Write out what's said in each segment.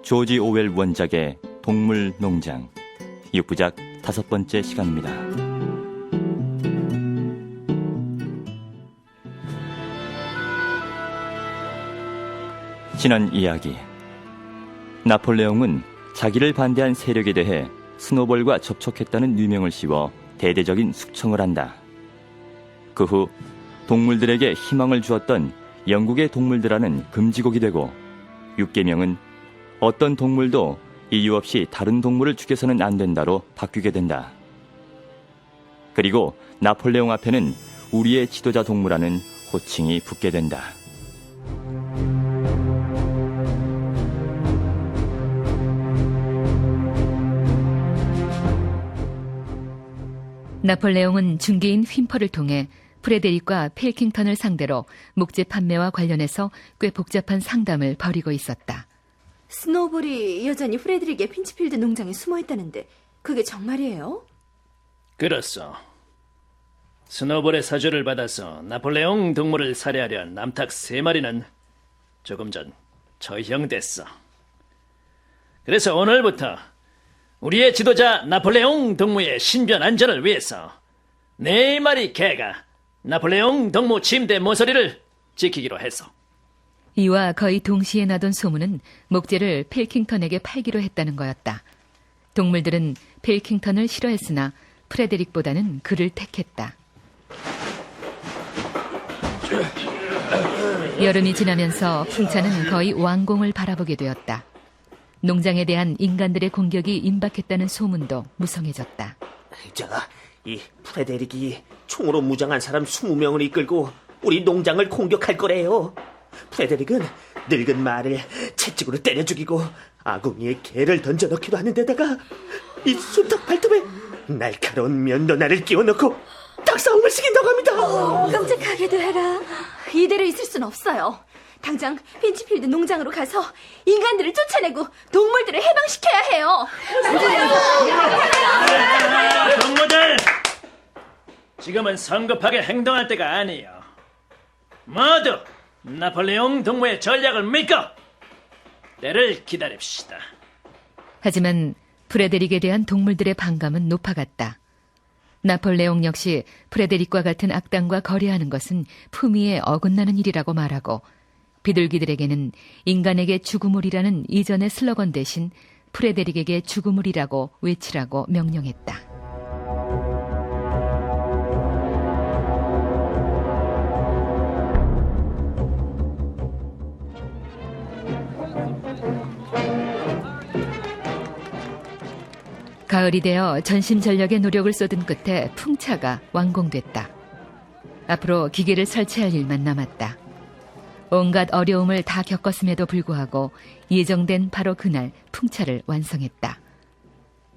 조지 오웰 원작의 동물 농장 6부작 5번째 시간입니다. 지난 이야기, 나폴레옹은 자기를 반대한 세력에 대해 스노볼과 접촉했다는 누명을 씌워 대대적인 숙청을 한다. 그 후 동물들에게 희망을 주었던 영국의 동물들아는 금지곡이 되고, 육계명은 어떤 동물도 이유 없이 다른 동물을 죽여서는 안 된다로 바뀌게 된다. 그리고 나폴레옹 앞에는 우리의 지도자 동물아는 호칭이 붙게 된다. 나폴레옹은 중개인 휜퍼를 통해 프레데릭과 필킹턴을 상대로 목재 판매와 관련해서 꽤 복잡한 상담을 벌이고 있었다. 스노볼이 여전히 프레드릭의 핀치필드 농장에 숨어있다는데 그게 정말이에요? 그렇소. 스노볼의 사주를 받아서 나폴레옹 동물을 살해하려 한 남탁 3마리는 조금 전 처형됐어. 그래서 오늘부터 우리의 지도자 나폴레옹 동무의 신변 안전을 위해서 4마리 개가 나폴레옹 동무 침대 모서리를 지키기로 했어. 이와 거의 동시에 나던 소문은 목재를 필킹턴에게 팔기로 했다는 거였다. 동물들은 필킹턴을 싫어했으나 프레데릭보다는 그를 택했다. 여름이 지나면서 풍차는 거의 왕공을 바라보게 되었다. 농장에 대한 인간들의 공격이 임박했다는 소문도 무성해졌다. 이 프레데릭이 총으로 무장한 사람 20명을 이끌고 우리 농장을 공격할 거래요. 프레데릭은 늙은 말을 채찍으로 때려 죽이고 아궁이에 개를 던져넣기도 하는 데다가 이 순탁 발톱에 날카로운 면도날을 끼워넣고 닭싸움을 시킨다고 합니다. 끔찍하게도 해라. 이대로 있을 순 없어요. 당장 핀치필드 농장으로 가서 인간들을 쫓아내고 동물들을 해방시켜야 해요. 동무들! 지금은 성급하게 행동할 때가 아니에요. 모두 나폴레옹 동무의 전략을 믿고 때를 기다립시다. 하지만 프레데릭에 대한 동물들의 반감은 높아갔다. 나폴레옹 역시 프레데릭과 같은 악당과 거래하는 것은 품위에 어긋나는 일이라고 말하고, 비둘기들에게는 인간에게 죽음을이라는 이전의 슬로건 대신 프레데릭에게 죽음을이라고 외치라고 명령했다. 가을이 되어 전심전력의 노력을 쏟은 끝에 풍차가 완공됐다. 앞으로 기계를 설치할 일만 남았다. 온갖 어려움을 다 겪었음에도 불구하고 예정된 바로 그날 풍차를 완성했다.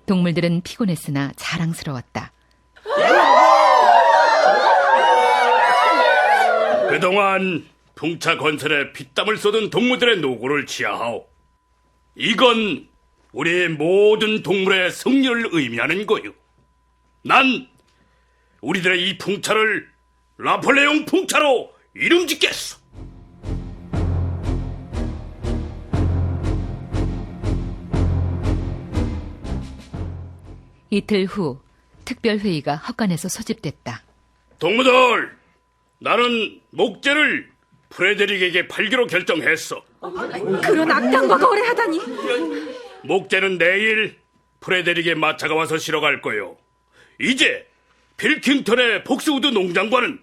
동물들은 피곤했으나 자랑스러웠다. 그동안 풍차 건설에 피땀을 쏟은 동물들의 노고를 치하하오. 이건 우리의 모든 동물의 승리를 의미하는 거요. 난 우리들의 이 풍차를 나폴레옹 풍차로 이름 짓겠어. 이틀 후 특별회의가 헛간에서 소집됐다. 동무들, 나는 목재를 프레데릭에게 팔기로 결정했어. 그런 악당과 거래하다니. 목재는 내일 프레데릭의 마차가 와서 실어 갈 거요. 이제 필킹턴의 폭스우드 농장과는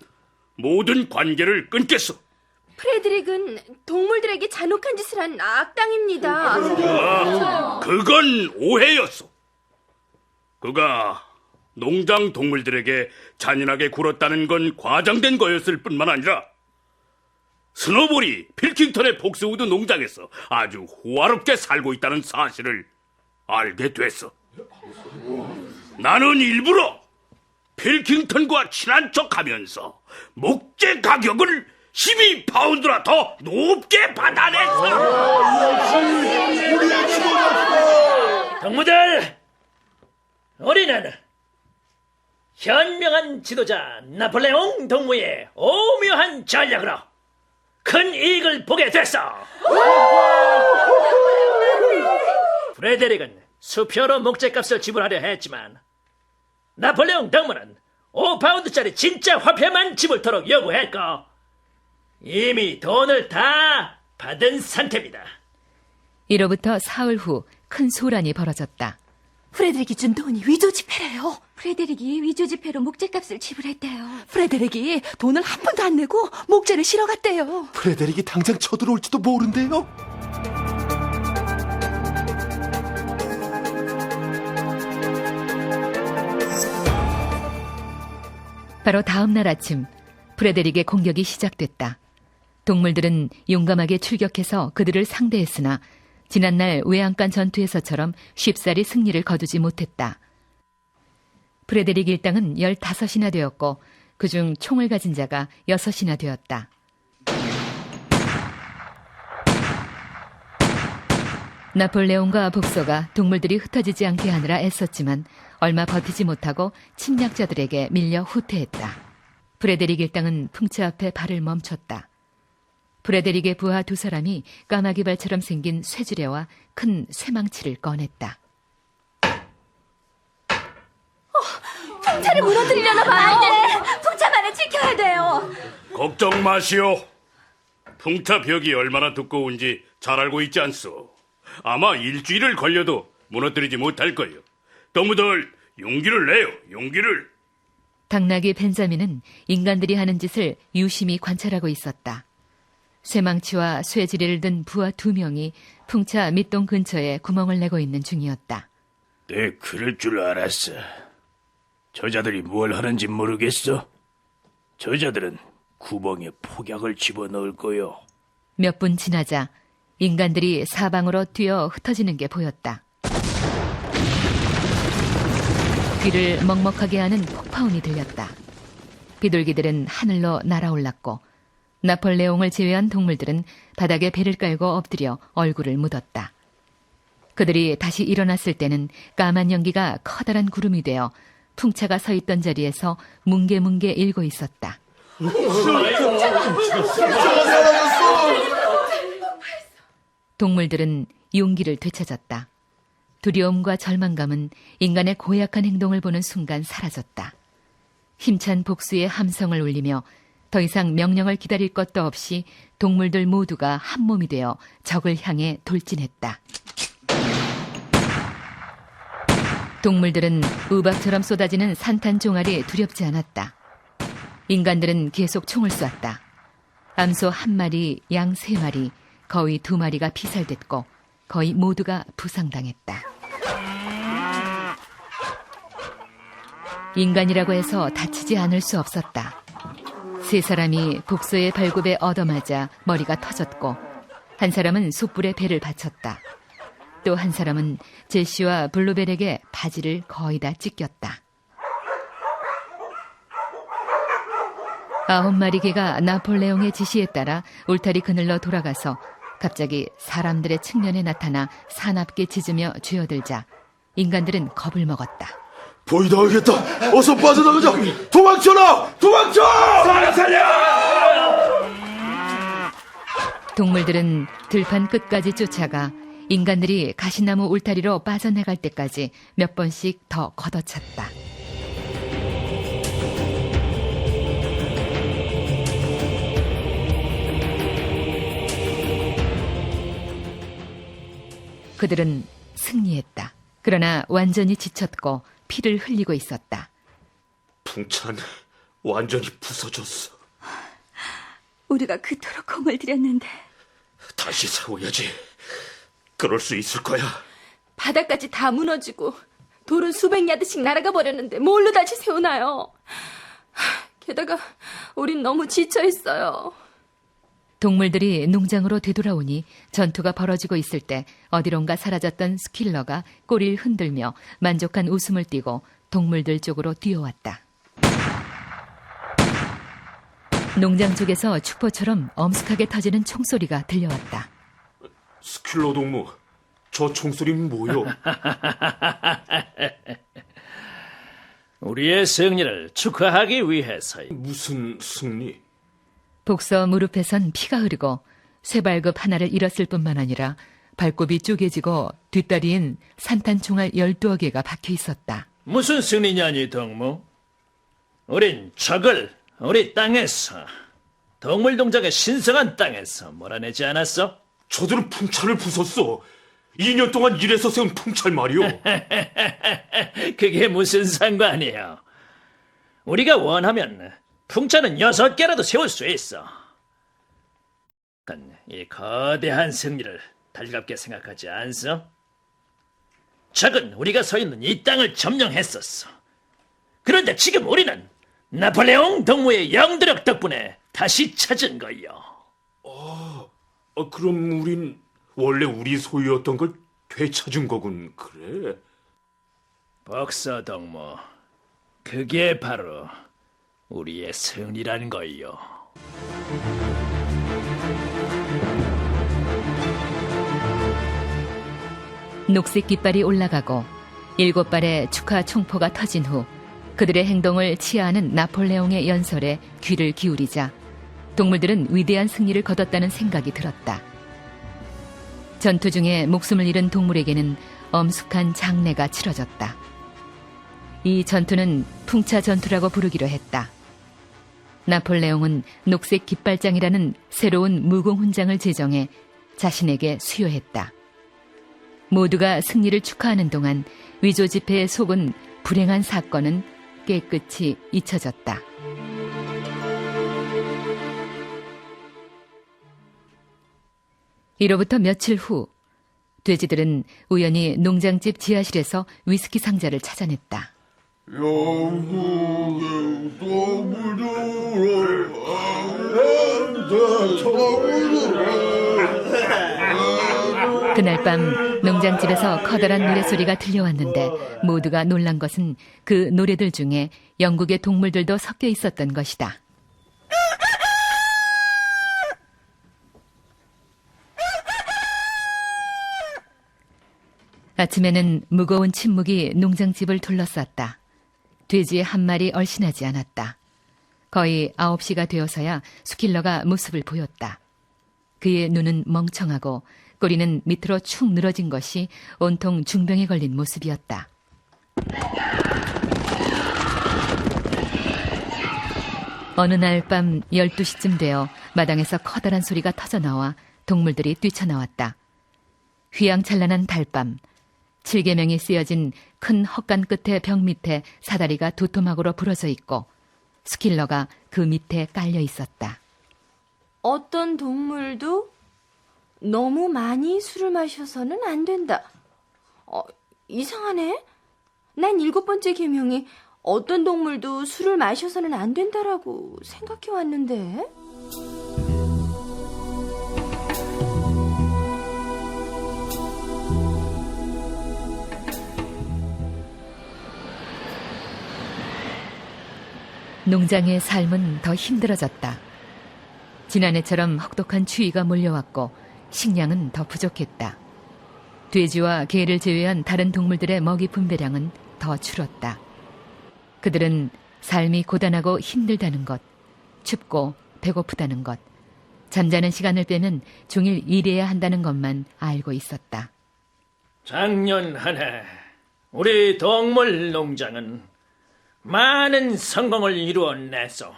모든 관계를 끊겠어. 프레드릭은 동물들에게 잔혹한 짓을 한 악당입니다. 그건 오해였어. 그가 농장 동물들에게 잔인하게 굴었다는 건 과장된 거였을 뿐만 아니라 스노볼이 필킹턴의 폭스우드 농장에서 아주 호화롭게 살고 있다는 사실을 알게 됐어. 나는 일부러 필킹턴과 친한 척하면서 목재 가격을 12파운드나 더 높게 받아냈어. 동무들! 우리는 현명한 지도자 나폴레옹 동무의 오묘한 전략으로 큰 이익을 보게 됐어. 프레데릭은 수표로 목재값을 지불하려 했지만 나폴레옹 동무는 5파운드짜리 진짜 화폐만 지불토록 요구했고 이미 돈을 다 받은 상태입니다. 이로부터 사흘 후 큰 소란이 벌어졌다. 프레데릭이 준 돈이 위조 지폐래요. 프레데릭이 위조 지폐로 목재값을 지불했대요. 프레데릭이 돈을 한 푼도 안 내고 목재를 실어 갔대요. 프레데릭이 당장 쳐들어올지도 모른대요. 바로 다음 날 아침 프레데릭의 공격이 시작됐다. 동물들은 용감하게 출격해서 그들을 상대했으나 지난날 외양간 전투에서처럼 쉽사리 승리를 거두지 못했다. 프레데릭 일당은 15이나 되었고 그중 총을 가진 자가 6이나 되었다. 나폴레옹과 복서가 동물들이 흩어지지 않게 하느라 애썼지만 얼마 버티지 못하고 침략자들에게 밀려 후퇴했다. 프레데릭 일당은 풍차 앞에 발을 멈췄다. 프레데릭의 부하 2사람이 까마귀 발처럼 생긴 쇠주레와 큰 쇠망치를 꺼냈다. 풍차를 무너뜨리려나 봐요. 안 돼. 풍차만을 지켜야 돼요. 걱정 마시오. 풍차 벽이 얼마나 두꺼운지 잘 알고 있지 않소. 아마 일주일을 걸려도 무너뜨리지 못할 거요. 동무들 용기를 내요. 용기를. 당나귀 벤자민은 인간들이 하는 짓을 유심히 관찰하고 있었다. 쇠망치와 쇠지뢰를 든 부하 2명이 풍차 밑동 근처에 구멍을 내고 있는 중이었다. 내 그럴 줄 알았어. 저자들이 뭘 하는지 모르겠어. 저자들은 구멍에 폭약을 집어넣을 거요. 몇 분 지나자 인간들이 사방으로 뛰어 흩어지는 게 보였다. 귀를 먹먹하게 하는 폭파음이 들렸다. 비둘기들은 하늘로 날아올랐고 나폴레옹을 제외한 동물들은 바닥에 배를 깔고 엎드려 얼굴을 묻었다. 그들이 다시 일어났을 때는 까만 연기가 커다란 구름이 되어 풍차가 서 있던 자리에서 뭉게뭉게 일고 있었다. 동물들은 용기를 되찾았다. 두려움과 절망감은 인간의 고약한 행동을 보는 순간 사라졌다. 힘찬 복수의 함성을 울리며 더 이상 명령을 기다릴 것도 없이 동물들 모두가 한 몸이 되어 적을 향해 돌진했다. 동물들은 우박처럼 쏟아지는 산탄 종알이 두렵지 않았다. 인간들은 계속 총을 쐈다. 암소 1마리, 양 3마리, 거의 2마리가 피살됐고 거의 모두가 부상당했다. 인간이라고 해서 다치지 않을 수 없었다. 3사람이 복서의 발굽에 얻어맞아 머리가 터졌고 한 사람은 숯불에 배를 바쳤다. 또 한 사람은 제시와 블루벨에게 바지를 거의 다 찢겼다. 9마리 개가 나폴레옹의 지시에 따라 울타리 그늘로 돌아가서 갑자기 사람들의 측면에 나타나 사납게 짖으며 쥐어들자 인간들은 겁을 먹었다. 보이당하겠다. 어서 빠져나가자. 도망쳐라. 도망쳐. 동물들은 들판 끝까지 쫓아가 인간들이 가시나무 울타리로 빠져나갈 때까지 몇 번씩 더 걷어찼다. 그들은 승리했다. 그러나 완전히 지쳤고 피를 흘리고 있었다. 풍차는 완전히 부서졌어. 우리가 그토록 공을 들였는데 다시 세워야지. 그럴 수 있을 거야. 바닥까지 다 무너지고 돌은 수백 야드씩 날아가 버렸는데 뭘로 다시 세우나요? 게다가 우린 너무 지쳐 있어요. 동물들이 농장으로 되돌아오니 전투가 벌어지고 있을 때 어디론가 사라졌던 스킬러가 꼬리를 흔들며 만족한 웃음을 띠고 동물들 쪽으로 뛰어왔다. 농장 쪽에서 축포처럼 엄숙하게 터지는 총소리가 들려왔다. 스킬러 동무, 저 총소리는 뭐요? 우리의 승리를 축하하기 위해서. 무슨 승리? 복서 무릎에선 피가 흐르고 쇠발굽 하나를 잃었을 뿐만 아니라 발굽이 쪼개지고 뒷다리엔 산탄총알 12여 개가 박혀 있었다. 무슨 승리냐니, 동무? 우린 적을 우리 땅에서, 동물동작의 신성한 땅에서 몰아내지 않았어? 저들은 풍차를 부쉈어. 2년 동안 일해서 세운 풍차를 말이오. 그게 무슨 상관이야. 우리가 원하면 풍차는 6개라도 세울 수 있어. 이 거대한 승리를 달갑게 생각하지 않소? 적은 우리가 서 있는 이 땅을 점령했었어. 그런데 지금 우리는 나폴레옹 동무의 영도력 덕분에 다시 찾은 거요. 그럼 우린 원래 우리 소유였던 걸 되찾은 거군. 그래? 복서 동무, 그게 바로 우리의 승리란 거요. 녹색 깃발이 올라가고 7발의 축하 총포가 터진 후 그들의 행동을 치하하는 나폴레옹의 연설에 귀를 기울이자 동물들은 위대한 승리를 거뒀다는 생각이 들었다. 전투 중에 목숨을 잃은 동물에게는 엄숙한 장례가 치러졌다. 이 전투는 풍차 전투라고 부르기로 했다. 나폴레옹은 녹색 깃발장이라는 새로운 무공훈장을 제정해 자신에게 수여했다. 모두가 승리를 축하하는 동안 위조 지폐에 속은 불행한 사건은 깨끗이 잊혀졌다. 이로부터 며칠 후 돼지들은 우연히 농장집 지하실에서 위스키 상자를 찾아냈다. 그날 밤 농장집에서 커다란 노래소리가 들려왔는데 모두가 놀란 것은 그 노래들 중에 영국의 동물들도 섞여 있었던 것이다. 아침에는 무거운 침묵이 농장집을 둘러쌌다. 돼지 한 마리 얼씬하지 않았다. 거의 9시가 되어서야 스킬러가 모습을 보였다. 그의 눈은 멍청하고 꼬리는 밑으로 축 늘어진 것이 온통 중병에 걸린 모습이었다. 어느 날 밤 12시쯤 되어 마당에서 커다란 소리가 터져나와 동물들이 뛰쳐나왔다. 휘황찬란한 달밤, 7계명이 쓰여진 큰 헛간 끝의 벽 밑에 사다리가 두토막으로 부러져 있고 스킬러가 그 밑에 깔려 있었다. 어떤 동물도 너무 많이 술을 마셔서는 안 된다. 이상하네. 난 7번째 계명이 어떤 동물도 술을 마셔서는 안 된다라고 생각해 왔는데. 농장의 삶은 더 힘들어졌다. 지난해처럼 혹독한 추위가 몰려왔고 식량은 더 부족했다. 돼지와 개를 제외한 다른 동물들의 먹이 분배량은 더 줄었다. 그들은 삶이 고단하고 힘들다는 것, 춥고 배고프다는 것, 잠자는 시간을 빼면 종일 일해야 한다는 것만 알고 있었다. 작년 한 해 우리 동물 농장은 많은 성공을 이루어냈소.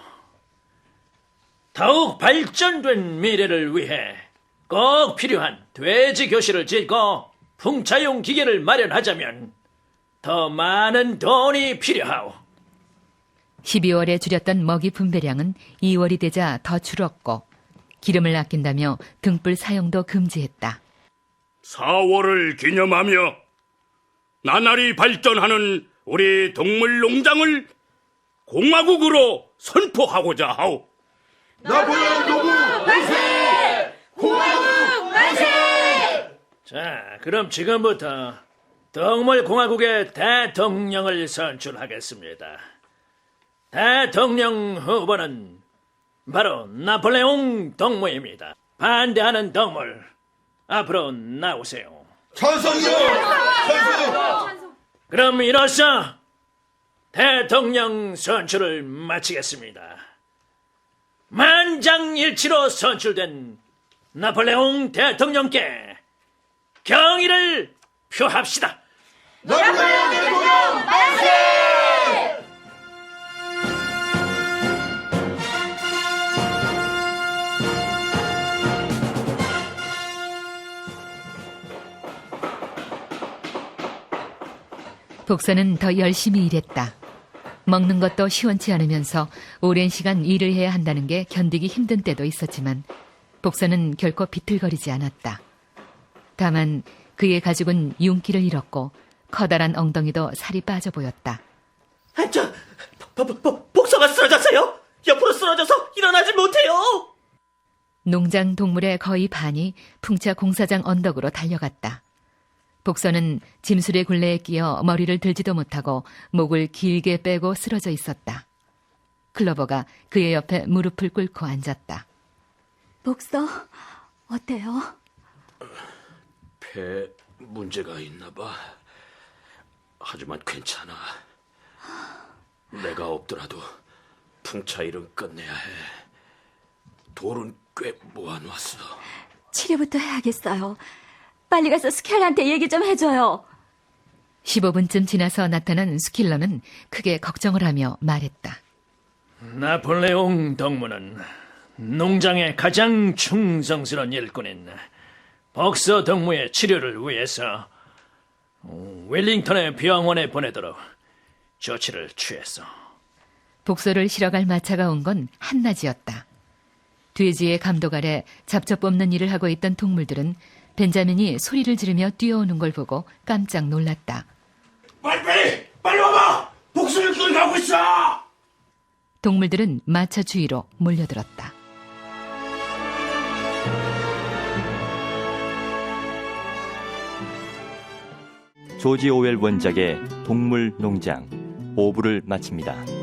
더욱 발전된 미래를 위해 꼭 필요한 돼지 교실을 짓고 풍차용 기계를 마련하자면 더 많은 돈이 필요하오. 12월에 줄였던 먹이 분배량은 2월이 되자 더 줄었고 기름을 아낀다며 등불 사용도 금지했다. 4월을 기념하며 나날이 발전하는 우리 동물 농장을 공화국으로 선포하고자 하오. 나폴레옹 동무 만세! 공화국 만세! 자, 그럼 지금부터 동물공화국의 대통령을 선출하겠습니다. 대통령 후보는 바로 나폴레옹 동무입니다. 반대하는 동물, 앞으로 나오세요. 찬성이요! 그럼 이로써 대통령 선출을 마치겠습니다. 만장일치로 선출된 나폴레옹 대통령께 경의를 표합시다. 복서는 더 열심히 일했다. 먹는 것도 시원치 않으면서 오랜 시간 일을 해야 한다는 게 견디기 힘든 때도 있었지만 복서는 결코 비틀거리지 않았다. 다만 그의 가죽은 윤기를 잃었고 커다란 엉덩이도 살이 빠져 보였다. 복서가 쓰러졌어요. 옆으로 쓰러져서 일어나지 못해요. 농장 동물의 거의 반이 풍차 공사장 언덕으로 달려갔다. 복서는 짐술의 굴레에 끼어 머리를 들지도 못하고 목을 길게 빼고 쓰러져 있었다. 클로버가 그의 옆에 무릎을 꿇고 앉았다. 복서, 어때요? 폐 문제가 있나 봐. 하지만 괜찮아. 내가 없더라도 풍차 일은 끝내야 해. 돌은 꽤 모아놨어. 치료부터 해야겠어요. 빨리 가서 스켈한테 얘기 좀 해줘요. 15분쯤 지나서 나타난 스킬러는 크게 걱정을 하며 말했다. 나폴레옹 동무는 농장의 가장 충성스러운 일꾼인 복서 동무의 치료를 위해서 웰링턴의 병원에 보내도록 조치를 취했어. 복서를 실어갈 마차가 온 건 한낮이었다. 돼지의 감독 아래 잡초 뽑는 일을 하고 있던 동물들은 벤자민이 소리를 지르며 뛰어오는 걸 보고 깜짝 놀랐다. 빨리 와봐. 복수를 끌고 가고 있어. 동물들은 마차 주위로 몰려들었다. 조지 오웰 원작의 동물 농장 5부를 마칩니다.